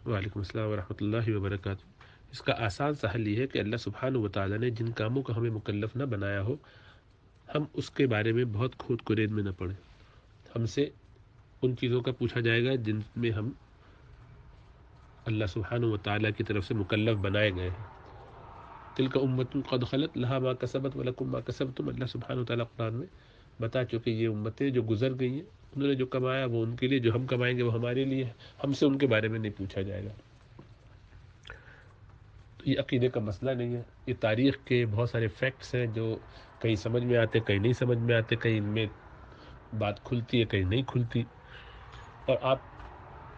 وعلیکم السلام ورحمۃ اللہ وبرکاتہ۔ اس کا آسان سا حل یہ ہے کہ اللہ سبحانہ و تعالیٰ نے جن کاموں کا ہمیں مکلف نہ بنایا ہو، ہم اس کے بارے میں بہت کھود کرید میں نہ پڑیں۔ ہم سے ان چیزوں کا پوچھا جائے گا جن میں ہم اللہ سبحانہ و تعالیٰ کی طرف سے مکلف بنائے گئے ہیں۔ تلک امت قد خلت لہا ما کسبت ولکم ما کسبتم، اللہ سبحانہ و تعالیٰ قرآن میں بتا چکے یہ امتیں جو گزر گئی ہیں، انہوں نے جو کمایا وہ ان کے لیے، جو ہم کمائیں گے وہ ہمارے لیے ہے، ہم سے ان کے بارے میں نہیں پوچھا جائے گا۔ تو یہ عقیدے کا مسئلہ نہیں ہے، یہ تاریخ کے بہت سارے فیکٹس ہیں جو کہیں سمجھ میں آتے، کہیں نہیں سمجھ میں آتے، کہیں ان میں بات کھلتی ہے کہیں نہیں کھلتی۔ اور آپ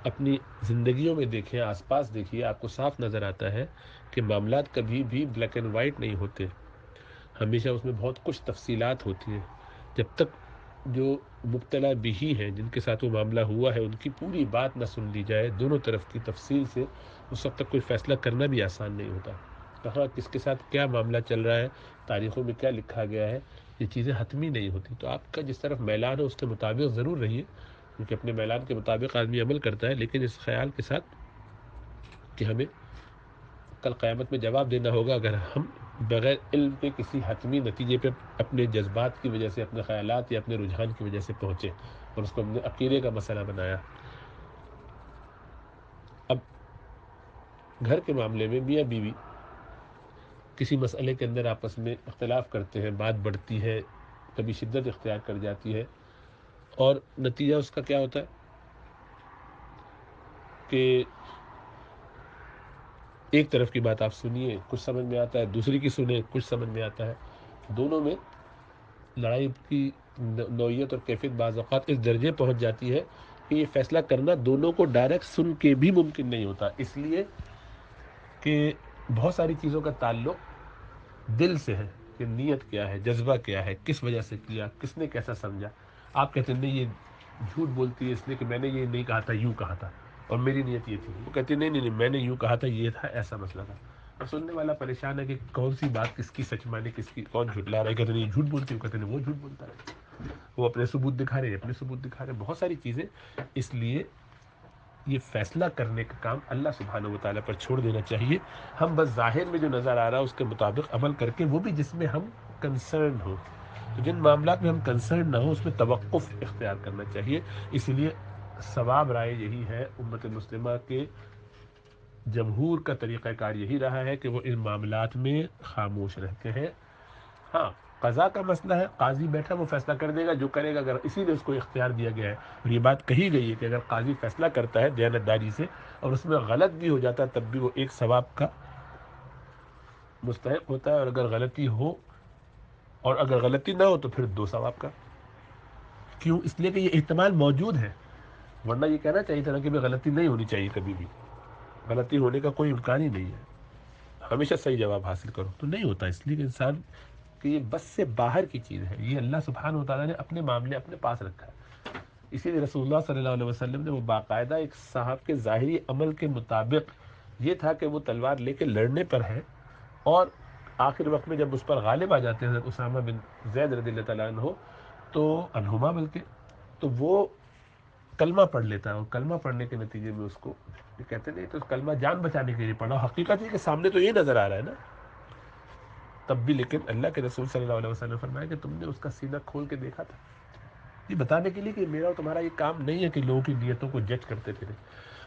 اپنی زندگیوں میں دیکھیں، آس پاس دیکھیے، آپ کو صاف نظر آتا ہے کہ معاملات کبھی بھی بلیک اینڈ وائٹ نہیں ہوتے، ہمیشہ اس میں بہت کچھ تفصیلات ہوتی ہیں۔ جب تک جو مبتلا بھی ہیں، جن کے ساتھ وہ معاملہ ہوا ہے، ان کی پوری بات نہ سن لی جائے دونوں طرف کی تفصیل سے، اس وقت تک کوئی فیصلہ کرنا بھی آسان نہیں ہوتا۔ کہاں کس کے ساتھ کیا معاملہ چل رہا ہے، تاریخوں میں کیا لکھا گیا ہے، یہ چیزیں حتمی نہیں ہوتی۔ تو آپ کا جس طرف میلان ہے اس کے مطابق ضرور رہیے، کیونکہ اپنے میلان کے مطابق آدمی عمل کرتا ہے، لیکن اس خیال کے ساتھ کہ ہمیں کل قیامت میں جواب دینا ہوگا اگر ہم بغیر علم کے کسی حتمی نتیجے پہ اپنے جذبات کی وجہ سے، اپنے خیالات یا اپنے رجحان کی وجہ سے پہنچے اور اس کو ہم نے عقیدے کا مسئلہ بنایا۔ اب گھر کے معاملے میں میاں بیوی کسی مسئلے کے اندر آپس میں اختلاف کرتے ہیں، بات بڑھتی ہے، کبھی شدت اختیار کر جاتی ہے، اور نتیجہ اس کا کیا ہوتا ہے کہ ایک طرف کی بات آپ سنیے، کچھ سمجھ میں آتا ہے، دوسری کی سنیں، کچھ سمجھ میں آتا ہے، دونوں میں لڑائی کی نوعیت اور کیفیت بعض اوقات اس درجے پہنچ جاتی ہے کہ یہ فیصلہ کرنا دونوں کو ڈائریکٹ سن کے بھی ممکن نہیں ہوتا، اس لیے کہ بہت ساری چیزوں کا تعلق دل سے ہے، کہ نیت کیا ہے، جذبہ کیا ہے، کس وجہ سے کیا، کس نے کیسا سمجھا۔ آپ کہتے ہیں نہیں یہ جھوٹ بولتی ہے اس لیے کہ میں نے یہ نہیں کہا تھا، یوں کہا تھا اور میری نیت یہ تھی، وہ کہتی نہیں نہیں نہیں میں نے یوں کہا تھا، یہ تھا، ایسا مسئلہ تھا۔ اور سننے والا پریشان ہے کہ کون سی بات کس کی سچ مانی، کس کی کون جھٹلا رہا ہے، کہتے نہیں جھوٹ بولتی، وہ کہتے نہیں وہ جھوٹ بولتا ہے، وہ اپنے ثبوت دکھا رہے ہیں، اپنے ثبوت دکھا رہے ہیں، بہت ساری چیزیں۔ اس لیے یہ فیصلہ کرنے کا کام اللہ سبحانہ و تعالیٰ پر چھوڑ دینا چاہیے۔ ہم بس ظاہر میں جو نظر آ رہا ہے اس کے مطابق عمل کر کے، وہ بھی جس میں ہم کنسرن ہوں، تو جن معاملات میں ہم کنسرن نہ ہوں اس میں توقف اختیار کرنا چاہیے۔ اسی لیے صواب رائے یہی ہے، امت مسلمہ کے جمہور کا طریقہ کار یہی رہا ہے کہ وہ ان معاملات میں خاموش رہتے ہیں۔ ہاں، قضا کا مسئلہ ہے، قاضی بیٹھا وہ فیصلہ کر دے گا جو کرے گا، اگر اسی لیے اس کو اختیار دیا گیا ہے، اور یہ بات کہی گئی ہے کہ اگر قاضی فیصلہ کرتا ہے دیانتداری سے اور اس میں غلط بھی ہو جاتا ہے تب بھی وہ ایک ثواب کا مستحق ہوتا ہے، اور اگر غلطی ہو اور اگر غلطی نہ ہو تو پھر 2 ثواب کا۔ کیوں؟ اس لیے کہ یہ احتمال موجود ہے، ورنہ یہ کہنا چاہیے تھا نا کہ غلطی نہیں ہونی چاہیے، کبھی بھی غلطی ہونے کا کوئی امکان ہی نہیں ہے، ہمیشہ صحیح جواب حاصل کرو، تو نہیں ہوتا۔ اس لیے کہ انسان کہ یہ بس سے باہر کی چیز ہے، یہ اللہ سبحانہ و تعالیٰ نے اپنے معاملے اپنے پاس رکھا ہے۔ اسی لیے رسول اللہ صلی اللہ علیہ وسلم نے وہ باقاعدہ ایک صاحب کے ظاہری عمل کے مطابق یہ تھا کہ وہ تلوار لے کے لڑنے پر ہے، اور آخر وقت میں جب اس پر غالب آ جاتے ہیں حضرت اسامہ بن زید رضی اللہ تعالیٰ عنہ، تو عنہما بلکہ، تو وہ کلمہ پڑھ لیتا ہے، اور کلمہ پڑھنے کے نتیجے میں اس کو کہتے نہیں تو کلمہ جان بچانے کے لیے پڑھا، حقیقت یہ کہ سامنے تو یہ نظر آ رہا ہے نا، تب بھی لیکن اللہ کے رسول صلی اللہ علیہ وسلم نے فرمایا کہ تم نے اس کا سینہ کھول کے دیکھا تھا، یہ بتانے کے لیے کہ میرا اور تمہارا یہ کام نہیں ہے کہ لوگوں کی نیتوں کو جج کرتے پھرے،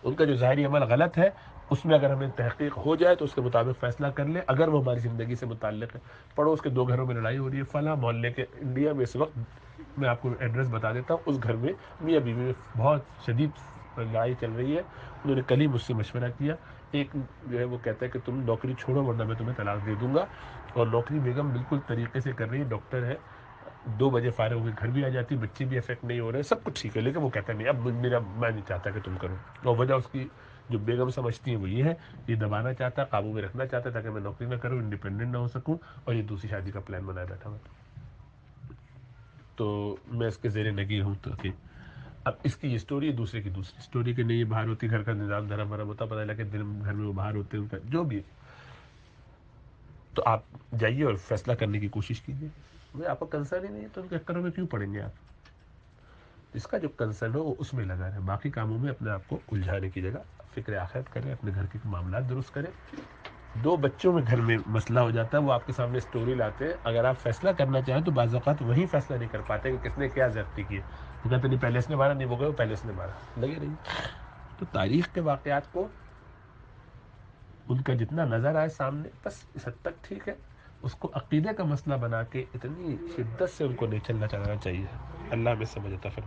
ان کا جو ظاہری عمل غلط ہے اس میں اگر ہمیں تحقیق ہو جائے تو اس کے مطابق فیصلہ کر لیں، اگر وہ ہماری زندگی سے متعلق ہے۔ پڑوس کے 2 گھروں میں لڑائی ہو رہی ہے، فلاں محلے کے، انڈیا میں اس وقت میں آپ کو ایڈریس بتا دیتا ہوں، اس گھر میں میاں بیوی میں بہت شدید لڑائی چل رہی ہے، انہوں نے کل ہی مجھ سے مشورہ کیا، ایک جو ہے وہ کہتا ہے کہ تم نوکری چھوڑو ورنہ میں تمہیں طلاق دے دوں گا، اور نوکری بیگم بالکل طریقے سے کر رہی ہے، ڈاکٹر ہے، 2 بجے فارغ ہو کے گھر بھی آ جاتی، بچے بھی افیکٹ نہیں ہو رہے، سب کچھ ٹھیک ہے، لیکن وہ کہتا ہے نہیں اب میرا میں نہیں چاہتا کہ تم کرو، اور وجہ اس کی جو بیگم سمجھتی ہیں وہ یہ ہے، یہ دبانا چاہتا ہے، قابو میں رکھنا چاہتا ہے تاکہ میں نوکری نہ کروں، انڈیپینڈنٹ نہ ہو سکوں، اور یہ دوسری شادی کا پلان بنایا بیٹھا ہوا، تو میں اس کے زیر نگیر ہوں۔ تو کہ اب اس کی یہ سٹوری ہے، دوسرے کی دوسری سٹوری کہ نہیں یہ باہر ہوتی، گھر کا نظام دھرم بھرم ہوتا، پتہ لگا کہ دن گھر میں وہ باہر ہوتے ہیں، ان کا جو بھی ہے، تو آپ جائیے اور فیصلہ کرنے کی کوشش کیجیے، آپ کا کنسرن ہی نہیں ہے تو ان کے چکروں میں کیوں پڑیں گے آپ؟ اس کا جو کنسرن ہو وہ اس میں لگا رہے، باقی کاموں میں اپنے آپ کو الجھانے کی جگہ فکر آخرت کریں، اپنے گھر کے معاملات درست کریں۔ دو بچوں میں گھر میں مسئلہ ہو جاتا ہے، وہ آپ کے سامنے اسٹوری لاتے ہیں، اگر آپ فیصلہ کرنا چاہیں تو بعض اوقات وہی فیصلہ نہیں کر پاتے کہ کس نے کیا زیادتی کی ہے، وہ کہتے نہیں پہلے اس نے مارا، نہیں وہ گئے پہلے اس نے مارا، لگے رہیے۔ تو تاریخ کے واقعات کو ان کا جتنا نظر آئے سامنے بس اس حد تک ٹھیک ہے، اس کو عقیدے کا مسئلہ بنا کے اتنی شدت سے ان کو نہیں چلنا چلانا چاہیے۔ اللہ ہمیں سمجھ عطا فرمائے۔